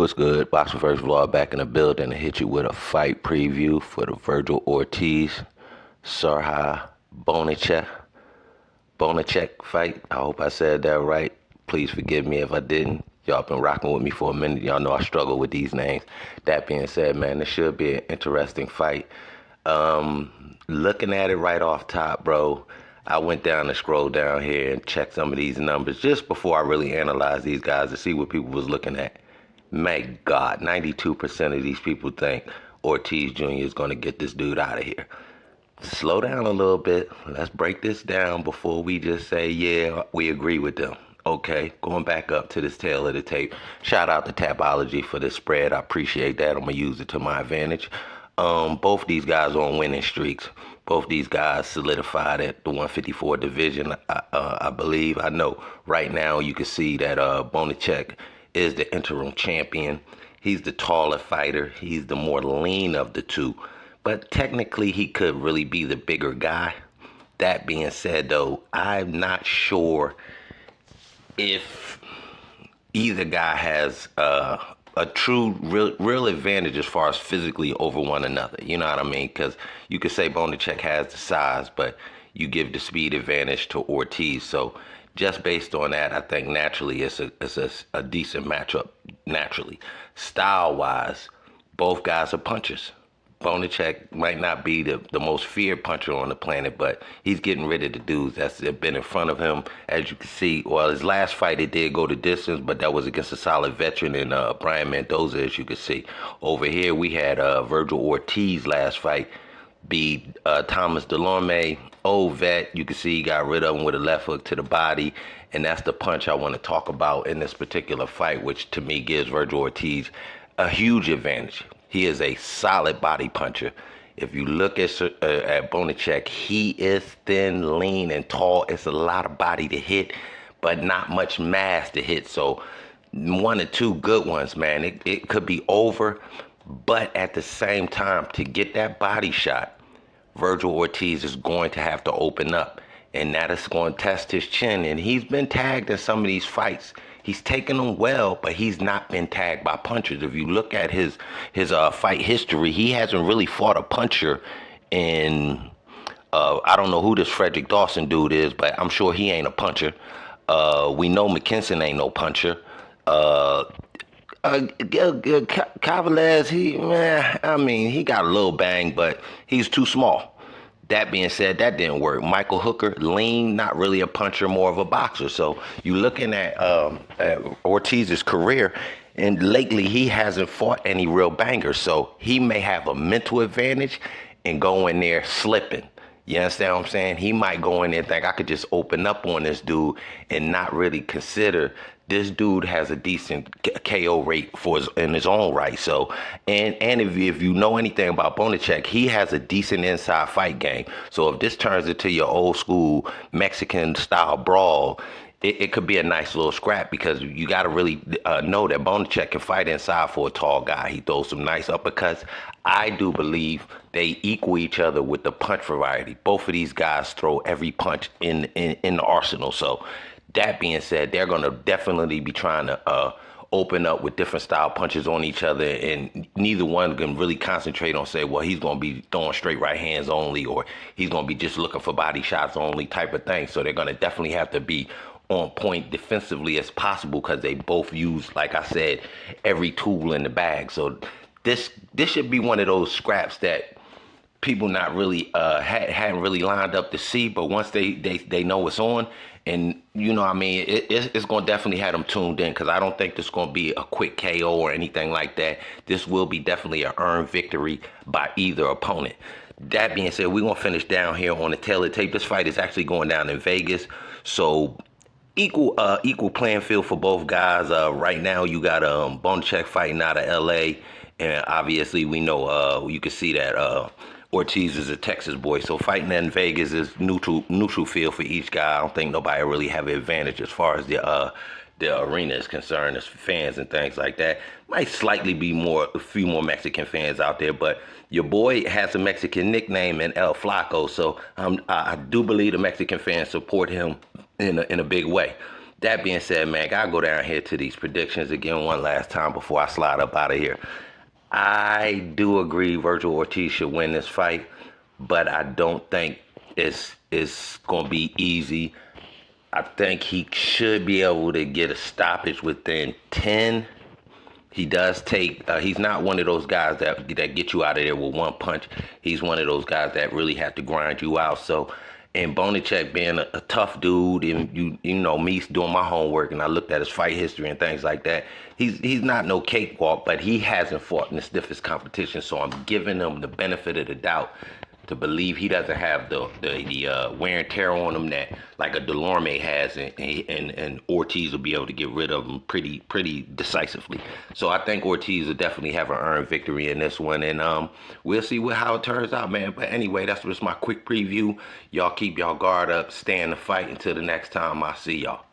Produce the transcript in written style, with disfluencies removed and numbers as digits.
what's good? Boxing First Vlog back in the building to hit you with a fight preview for the Vergil Ortiz, Serhii Bohachuk fight. I hope I said that right. Please forgive me if I didn't. Y'all been rocking with me for a minute. Y'all know I struggle with these names. That being said, man, this should be an interesting fight. Looking at it right off top, bro, I went down and scrolled down here and checked some of these numbers just before I really analyzed these guys to see what people was looking at. My God, 92% of these people think Ortiz Jr. is going to get this dude out of here. Slow down a little bit. Let's break this down before we just say, yeah, we agree with them. Okay, going back up to this tail of the tape. Shout out to Tapology for this spread. I appreciate that. I'm going to use it to my advantage. Both these guys are on winning streaks. Both these guys solidified at the 154 division, I believe. I know right now you can see that Bohachuk is the interim champion. He's the taller fighter. He's the more lean of the two. But technically, he could really be the bigger guy. That being said, though, I'm not sure if either guy has a true, real advantage as far as physically over one another. You know what I mean? Because you could say Bohachuk has the size, but you give the speed advantage to Ortiz. So just based on that, I think naturally it's a decent matchup. Naturally, style-wise, both guys are punchers. Bohachuk might not be the most feared puncher on the planet, but he's getting rid of the dudes that's been in front of him. As you can see, well, his last fight, it did go the distance, but that was against a solid veteran in Brian Mendoza, as you can see. Over here, we had Vergil Ortiz last fight beat Thomas Delorme, old vet. You can see he got rid of him with a left hook to the body, and that's the punch I want to talk about in this particular fight, which to me gives Vergil Ortiz a huge advantage. He is a solid body puncher. If you look at Bohachuk, he is thin, lean, and tall. It's a lot of body to hit, but not much mass to hit. So one or two good ones, man. It could be over, but at the same time, to get that body shot, Vergil Ortiz is going to have to open up, and that is going to test his chin. And he's been tagged in some of these fights. He's taken them well, but he's not been tagged by punchers. If you look at his fight history, he hasn't really fought a puncher in, I don't know who this Frederick Dawson dude is, but I'm sure he ain't a puncher. We know McKinson ain't no puncher. Cavalez, he got a little bang, but he's too small. That being said, that didn't work. Michael Hooker, lean, not really a puncher, more of a boxer. So you looking at Ortiz's career, and lately he hasn't fought any real bangers. So he may have a mental advantage and go in there slipping. You understand what I'm saying? He might go in there and think I could just open up on this dude and not really consider this dude has a decent KO rate in his own right. So, and if you know anything about Bohachuk, he has a decent inside fight game. So if this turns into your old school Mexican style brawl, it could be a nice little scrap, because you got to really know that Bohachuk can fight inside for a tall guy. He throws some nice uppercuts. I do believe they equal each other with the punch variety. Both of these guys throw every punch in the arsenal. So that being said, they're going to definitely be trying to open up with different style punches on each other, and neither one can really concentrate on say, well, he's going to be throwing straight right hands only, or he's going to be just looking for body shots only type of thing. So they're going to definitely have to be on point defensively as possible, because they both use, like I said, every tool in the bag. So this should be one of those scraps that people not really hadn't really lined up to see, but once they know it's on, and you know what I mean, it's going to definitely have them tuned in, because I don't think this is going to be a quick KO or anything like that. This will be definitely an earned victory by either opponent. That being said, we're going to finish down here on the tail of the tape. This fight is actually going down in Vegas, so equal playing field for both guys. Right now you got Bohachuk fighting out of LA, and obviously we know you can see that Ortiz is a Texas boy, so fighting in Vegas is neutral field for each guy. I don't think nobody really have an advantage as far as the arena is concerned, as fans and things like that. Might slightly be a few more Mexican fans out there, but your boy has a Mexican nickname in El Flaco, so I do believe the Mexican fans support him in a big way. That being said, man, I'll go down here to these predictions again one last time before I slide up out of here. I do agree Vergil Ortiz should win this fight, but I don't think it's going to be easy. I think he should be able to get a stoppage within 10. He does take. He's not one of those guys that get you out of there with one punch. He's one of those guys that really have to grind you out. So, and Bohachuk being a tough dude, and you know me doing my homework, and I looked at his fight history and things like that. He's not no cakewalk, but he hasn't fought in the stiffest competition. So I'm giving him the benefit of the doubt to believe he doesn't have the wear and tear on him that like a Delorme has, and Ortiz will be able to get rid of him pretty decisively. So I think Ortiz will definitely have an earned victory in this one, and we'll see how it turns out, man. But anyway, that's just my quick preview. Y'all keep y'all guard up, stay in the fight until the next time I see y'all.